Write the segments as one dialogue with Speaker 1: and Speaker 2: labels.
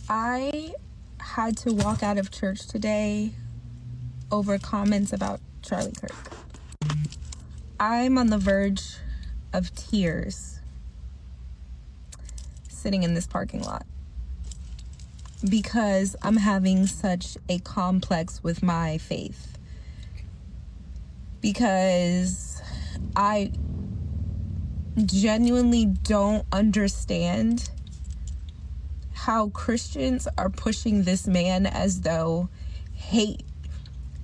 Speaker 1: I had to walk out of church today over comments about Charlie Kirk. I'm on the verge of tears sitting in this parking lot because I'm having such a complex with my faith. Because I genuinely don't understand how Christians are pushing this man as though hate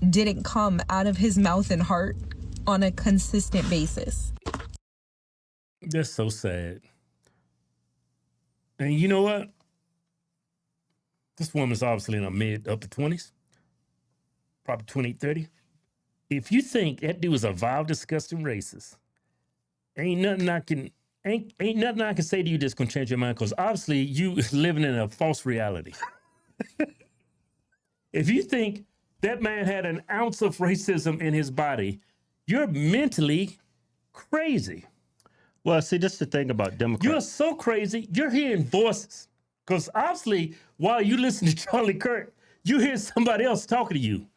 Speaker 1: didn't come out of his mouth and heart on a consistent basis.
Speaker 2: That's so sad. And you know what? This woman's obviously in her mid upper 20s, probably 28, 30. If you think that dude was a vile, disgusting racist, ain't nothing I can say to you that's gonna change your mind, because obviously you living in a false reality. If you think that man had an ounce of racism in his body, you're mentally crazy.
Speaker 3: Well, see, that's the thing about Democrats.
Speaker 2: You're so crazy, you're hearing voices. Because obviously, while you listen to Charlie Kirk, you hear somebody else talking to you.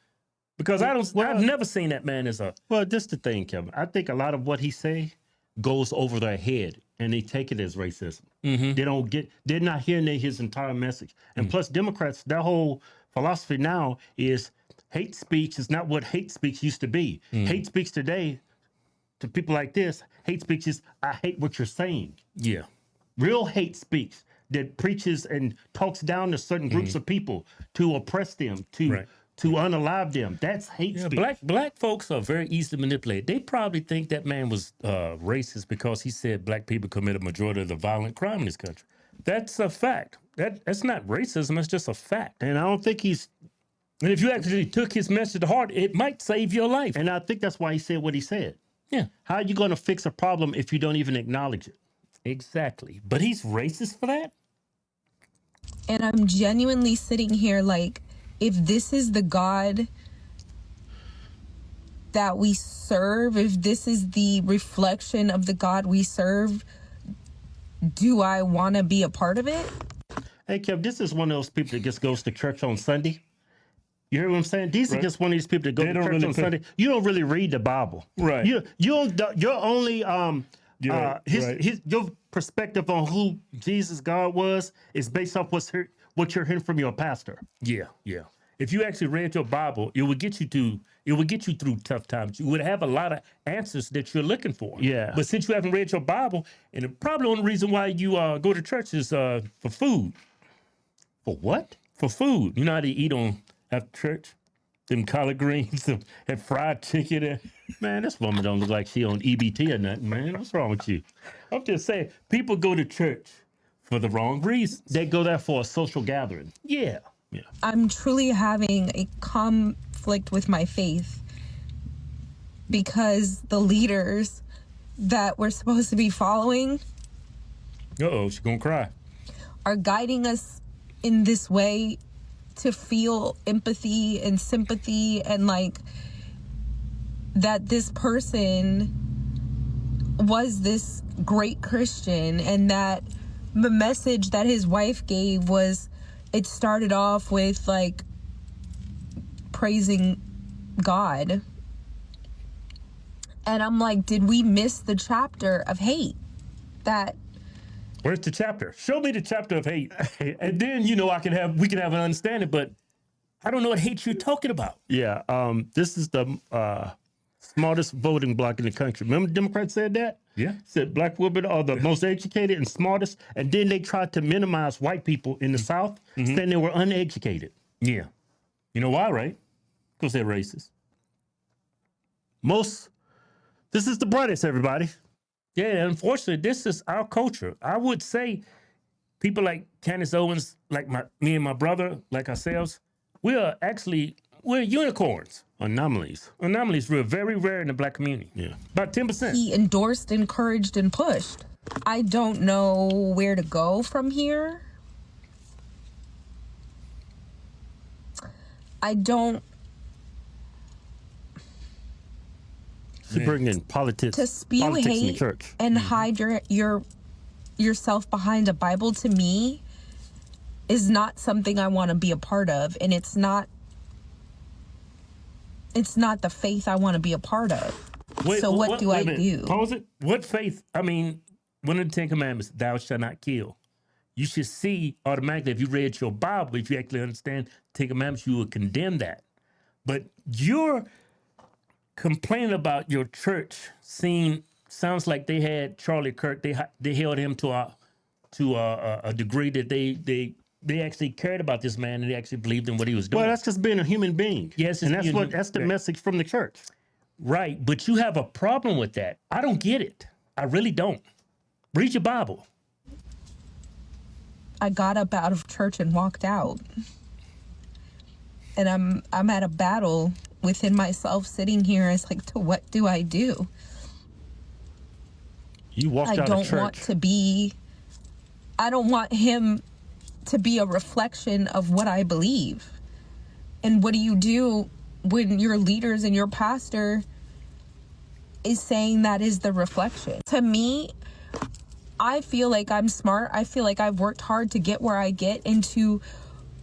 Speaker 2: Because I've never seen that man as a...
Speaker 3: Well, that's the thing, Kevin. I think a lot of what he say goes over their head, and they take it as racism.
Speaker 2: Mm-hmm.
Speaker 3: They're not hearing his entire message. And plus, Democrats, their whole philosophy now is hate speech is not what hate speech used to be. Hate speech today, to people like this, hate speech is, I hate what you're saying.
Speaker 2: Yeah.
Speaker 3: Real hate speech that preaches and talks down to certain groups of people to oppress them, to unalive them. That's hate speech.
Speaker 2: Black folks are very easily manipulated. They probably think that man was racist because he said black people commit a majority of the violent crime in this country. That's a fact. That's not racism. It's just a fact.
Speaker 3: And I don't think he's...
Speaker 2: And if you actually took his message to heart, it might save your life.
Speaker 3: And I think that's why he said what he said.
Speaker 2: Yeah.
Speaker 3: How are you going to fix a problem if you don't even acknowledge it?
Speaker 2: Exactly. But he's racist for that?
Speaker 1: And I'm genuinely sitting here like, if this is the God that we serve, if this is the reflection of the God we serve, do I want to be a part of it?
Speaker 3: Hey, Kev, this is one of those people that just goes to church on Sunday. You hear what I'm saying? These are just one of these people that go to church on Sunday. You don't really read the Bible.
Speaker 2: Right.
Speaker 3: Your only your perspective on who Jesus God was is based off what you're hearing from your pastor.
Speaker 2: Yeah, yeah. If you actually read your Bible, it would get you through tough times. You would have a lot of answers that you're looking for.
Speaker 3: Yeah.
Speaker 2: But since you haven't read your Bible, and the probably only reason why you go to church is for food.
Speaker 3: For what?
Speaker 2: For food. You know how they eat after church? Them collard greens and fried chicken.
Speaker 3: Man, this woman don't look like she on EBT or nothing, man. What's wrong with you?
Speaker 2: I'm just saying, people go to church for the wrong reasons.
Speaker 3: They go there for a social gathering.
Speaker 2: Yeah.
Speaker 3: Yeah.
Speaker 1: I'm truly having a conflict with my faith because the leaders that we're supposed to be following
Speaker 2: she's gonna cry.
Speaker 1: are guiding us in this way to feel empathy and sympathy, and like that this person was this great Christian, and that the message that his wife gave was, it started off with like praising God. And I'm like, did we miss the chapter of hate?
Speaker 2: Where's the chapter? Show me the chapter of hate. And then, we can have an understanding, but I don't know what hate you're talking about.
Speaker 3: Yeah. This is the smartest voting bloc in the country. Remember Democrats said that?
Speaker 2: Yeah.
Speaker 3: Said black women are the most educated and smartest. And then they tried to minimize white people in the South, saying they were uneducated.
Speaker 2: Yeah. You know why, right? Because they're racist.
Speaker 3: This is the brightest, everybody.
Speaker 2: Yeah, unfortunately, this is our culture. I would say people like Candace Owens, like me and my brother, like ourselves, we're unicorns.
Speaker 3: Anomalies.
Speaker 2: We're very rare in the black community.
Speaker 3: Yeah.
Speaker 2: About 10%.
Speaker 1: He endorsed, encouraged, and pushed. I don't know where to go from here. I don't...
Speaker 3: To bring in politics
Speaker 1: spew hate
Speaker 3: in the church.
Speaker 1: And hide yourself behind a Bible, to me, is not something I want to be a part of, and it's not the faith I want to be a part of. So what do I do?
Speaker 2: Pause it. What faith? I mean, one of the 10 Commandments, thou shalt not kill. You should see automatically, if you read your Bible, if you actually understand the 10 Commandments, you would condemn that. But you're complaining about your church sounds like they had Charlie Kirk. They held him to a degree that they actually cared about this man and they actually believed in what he was doing.
Speaker 3: Well, that's just being a human being.
Speaker 2: Yes,
Speaker 3: and that's the message from the church.
Speaker 2: Right, but you have a problem with that. I don't get it. I really don't. Read your Bible.
Speaker 1: I got up out of church and walked out. And I'm at a battle within myself sitting here. It's like, to what do I do?
Speaker 3: You walked out of church.
Speaker 1: I don't want him to be a reflection of what I believe. And what do you do when your leaders and your pastor is saying that is the reflection? To me, I feel like I'm smart. I feel like I've worked hard to get where I get, and to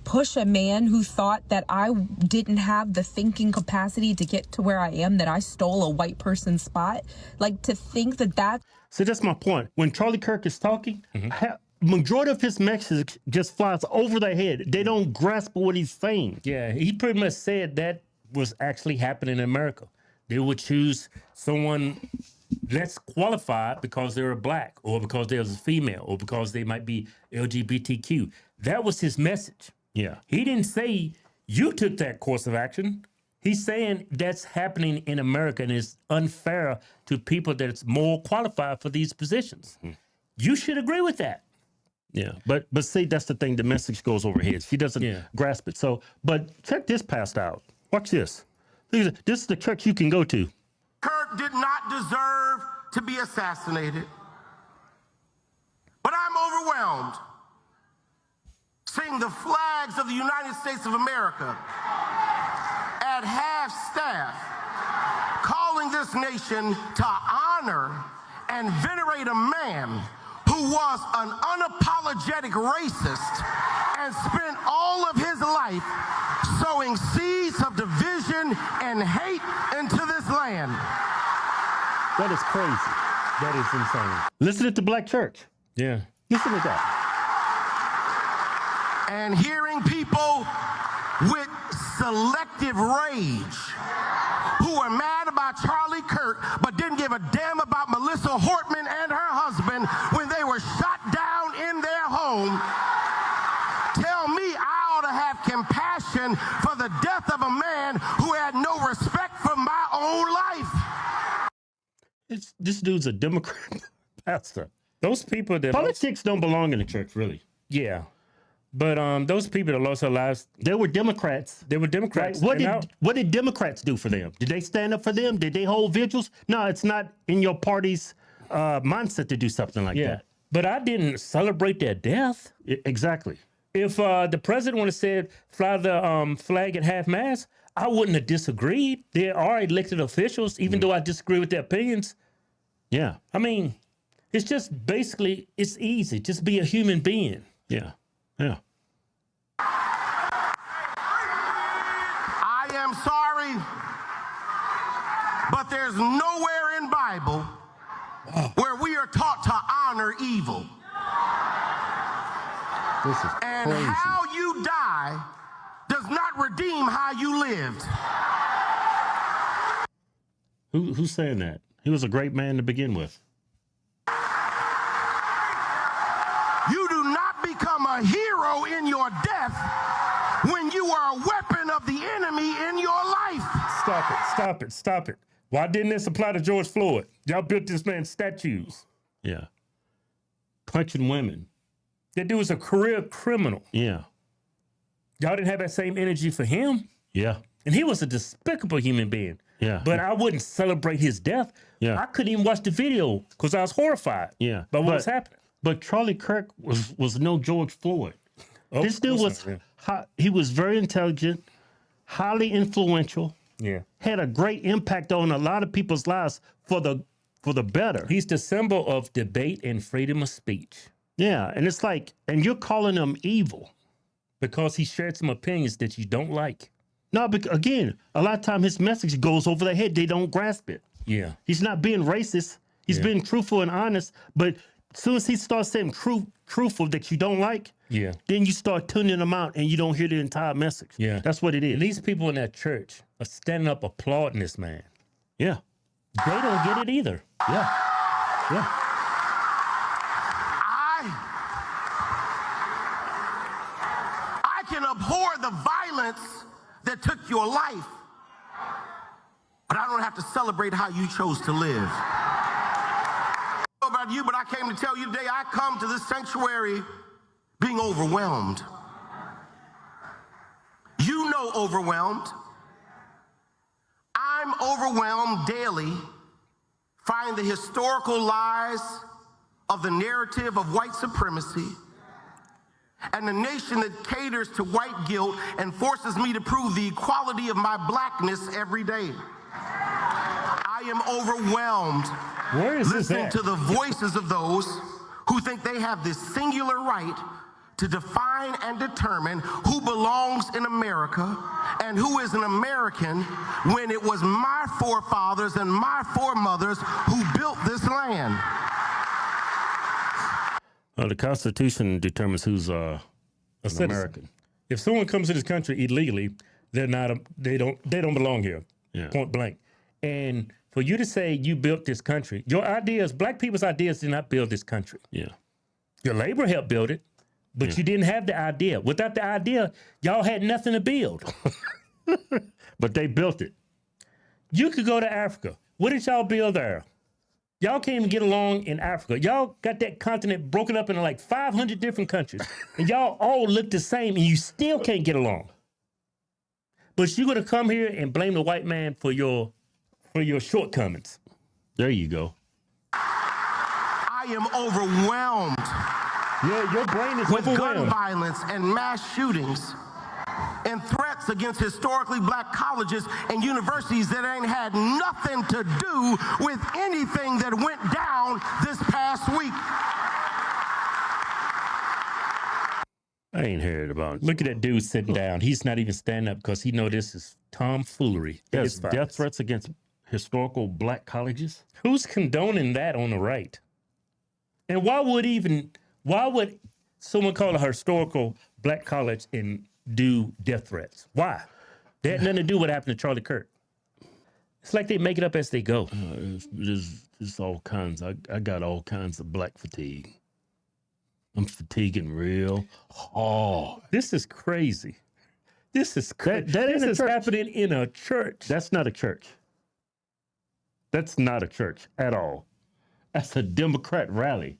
Speaker 1: push a man who thought that I didn't have the thinking capacity to get to where I am, that I stole a white person's spot. Like, to think that.
Speaker 3: So that's my point. When Charlie Kirk is talking, majority of his message just flies over their head. They don't grasp what he's saying.
Speaker 2: Yeah, he pretty much said that was actually happening in America. They would choose someone less qualified because they were black, or because they was a female, or because they might be LGBTQ. That was his message.
Speaker 3: Yeah.
Speaker 2: He didn't say you took that course of action. He's saying that's happening in America and it's unfair to people that's more qualified for these positions. You should agree with that.
Speaker 3: Yeah, but see, that's the thing. The message goes over his. He doesn't grasp it. So, but check this pastor out. Watch this. This is the church you can go to.
Speaker 4: Kirk did not deserve to be assassinated, but I'm overwhelmed seeing the flags of the United States of America at half-staff, calling this nation to honor and venerate a man who was an unapologetic racist and spent all of his life sowing seeds of division and hate into this land.
Speaker 3: That is crazy.
Speaker 2: That is insane.
Speaker 3: Listen to Black Church.
Speaker 2: Yeah.
Speaker 3: Listen to that.
Speaker 4: And hearing people with selective rage who are mad about Charlie Kirk but didn't give a damn about Melissa Hortman and her husband when they were shot down in their home, tell me I ought to have compassion for the death of a man who had no respect for my own life.
Speaker 3: This dude's a Democrat pastor.
Speaker 2: Those people that
Speaker 3: politics don't belong in the church, really.
Speaker 2: Yeah. But those people that lost their lives,
Speaker 3: they were Democrats.
Speaker 2: They were Democrats.
Speaker 3: Right? What did Democrats do for them? Did they stand up for them? Did they hold vigils? No, it's not in your party's mindset to do something like that.
Speaker 2: But I didn't celebrate their death.
Speaker 3: Exactly.
Speaker 2: If the president would have said fly the flag at half mast, I wouldn't have disagreed. They are elected officials, even though I disagree with their opinions.
Speaker 3: Yeah.
Speaker 2: I mean, it's just basically, it's easy. Just be a human being.
Speaker 3: Yeah. Yeah.
Speaker 4: I am sorry, but there's nowhere in Bible where we are taught to honor evil.
Speaker 3: This is
Speaker 4: and
Speaker 3: crazy.
Speaker 4: How you die does not redeem how you lived.
Speaker 3: Who's saying that? He was a great man to begin with.
Speaker 4: You do not become a hero in your death when you are a weapon of the enemy in your life.
Speaker 2: Stop it, stop it, stop it. Why didn't this apply to George Floyd? Y'all built this man's statues.
Speaker 3: Yeah. Punching women.
Speaker 2: That dude was a career criminal.
Speaker 3: Yeah.
Speaker 2: Y'all didn't have that same energy for him.
Speaker 3: Yeah.
Speaker 2: And he was a despicable human being.
Speaker 3: Yeah.
Speaker 2: But I wouldn't celebrate his death.
Speaker 3: Yeah.
Speaker 2: I couldn't even watch the video because I was horrified.
Speaker 3: Yeah.
Speaker 2: By what was happening.
Speaker 3: But Charlie Kirk was no George Floyd. This dude was he was very intelligent, highly influential.
Speaker 2: Yeah.
Speaker 3: Had a great impact on a lot of people's lives for the better.
Speaker 2: He's the symbol of debate and freedom of speech.
Speaker 3: Yeah, and it's like, and you're calling them evil.
Speaker 2: because he shared some opinions that you don't like.
Speaker 3: No, but again, a lot of time his message goes over their head. They don't grasp it.
Speaker 2: Yeah.
Speaker 3: He's not being racist. He's being truthful and honest. But as soon as he starts saying truthful that you don't like, then you start tuning them out and you don't hear the entire message.
Speaker 2: Yeah.
Speaker 3: That's what it is.
Speaker 2: And these people in that church are standing up applauding this man.
Speaker 3: Yeah.
Speaker 2: They don't get it either.
Speaker 3: Yeah. Yeah.
Speaker 4: I can abhor the violence that took your life, but I don't have to celebrate how you chose to live. I don't know about you, but I came to tell you today, I come to this sanctuary being overwhelmed. You know overwhelmed. I'm overwhelmed daily, finding the historical lies of the narrative of white supremacy and a nation that caters to white guilt and forces me to prove the equality of my blackness every day. I am overwhelmed listening to the voices of those who think they have this singular right to define and determine who belongs in America and who is an American when it was my forefathers and my foremothers who built this land.
Speaker 3: The Constitution determines who's an American.
Speaker 2: If someone comes to this country illegally, they're not. They don't belong here.
Speaker 3: Yeah.
Speaker 2: Point blank. And for you to say you built this country, your ideas, black people's ideas, did not build this country.
Speaker 3: Yeah.
Speaker 2: Your labor helped build it, but you didn't have the idea. Without the idea, y'all had nothing to build.
Speaker 3: But they built it.
Speaker 2: You could go to Africa. What did y'all build there? Y'all can't even get along in Africa. Y'all got that continent broken up into like 500 different countries. And y'all all look the same and you still can't get along. But you're going to come here and blame the white man for your shortcomings.
Speaker 3: There you go.
Speaker 4: I am overwhelmed
Speaker 2: Yeah, your brain is
Speaker 4: with gun
Speaker 2: overwhelmed.
Speaker 4: violence and mass shootings and threats against historically black colleges and universities that ain't had nothing to do with anything that went down this past week.
Speaker 3: I ain't heard about it.
Speaker 2: Look at that dude sitting down. He's not even standing up because he know this is tomfoolery.
Speaker 3: There's
Speaker 2: It's
Speaker 3: death
Speaker 2: violence.
Speaker 3: threats against historical black colleges.
Speaker 2: Who's condoning that on the right? And why would someone call a historical black college and do death threats? Why? They had nothing to do with what happened to Charlie Kirk. It's like they make it up as they go.
Speaker 3: It's all kinds. I got all kinds of black fatigue. I'm fatiguing real hard.
Speaker 2: This is crazy. This is crazy.
Speaker 3: That
Speaker 2: This
Speaker 3: ain't a
Speaker 2: is
Speaker 3: church.
Speaker 2: happening in a church.
Speaker 3: That's not a church. That's not a church at all. That's a Democrat rally.